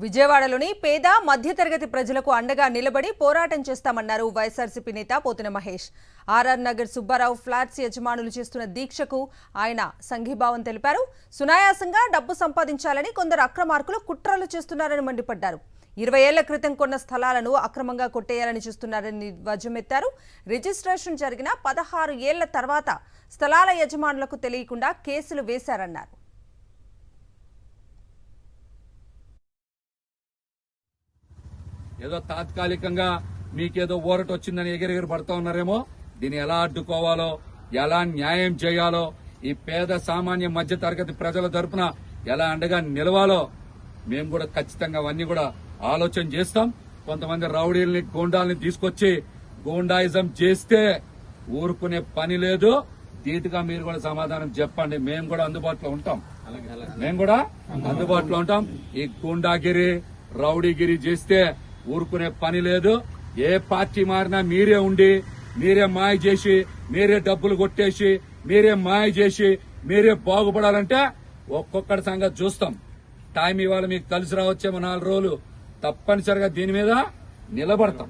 విజయవాడలోని పేద మధ్యతరగతి ప్రజలకు అండగా నిలబడి పోరాటం చేస్తామన్నారు వైఎస్ఆర్సీపీ నేత పోతిన మహేష్. ఆర్ఆర్ నగర్ సుబ్బారావు ఫ్లాట్స్ యజమానులు చేస్తున్న దీక్షకు ఆయన సంఘీభావం తెలిపారు. సునాయాసంగా డబ్బు సంపాదించాలని కొందరు అక్రమార్కులు కుట్రలు చేస్తున్నారని మండిపడ్డారు. 20 ఏళ్ల క్రితం కొన్న స్థలాలను అక్రమంగా కొట్టేయాలని చూస్తున్నారని ధ్వజమెత్తారు. రిజిస్ట్రేషన్ జరిగిన 16 ఏళ్ల తర్వాత స్థలాల యజమానులకు తెలియకుండా కేసులు వేశారన్నారు. ఏదో తాత్కాలికంగా మీకేదో ఊరట వచ్చిందని ఎగిరెగిరి పడతా ఉన్నారేమో. దీన్ని ఎలా అడ్డుకోవాలో, ఎలా న్యాయం చేయాలో, ఈ పేద సామాన్య మధ్య తరగతి ప్రజల తరపున ఎలా అండగా నిలవాలో మేము కూడా ఖచ్చితంగా అవన్నీ కూడా ఆలోచన చేస్తాం. కొంతమంది రౌడీల్ని గూండాల్ని తీసుకొచ్చి గూండాయిజం చేస్తే ఊరుకునే పని లేదు. ధీటుగా మీరు కూడా సమాధానం చెప్పండి. మేము కూడా అందుబాటులో ఉంటాం. ఈ గూండాగిరి రౌడీగిరి చేస్తే ఊరుకునే పని లేదు. ఏ పార్టీ మారినా మీరే ఉండి, మీరే మాయ చేసి, మీరే డబ్బులు కొట్టేసి, మీరే మాయ చేసి, మీరే బాగుపడాలంటే ఒక్కొక్కటి సంగతి చూస్తాం. టైం ఇవాళ మీకు కలిసి రావచ్చేమో 4 రోజులు. తప్పనిసరిగా దీని మీద నిలబడతాం.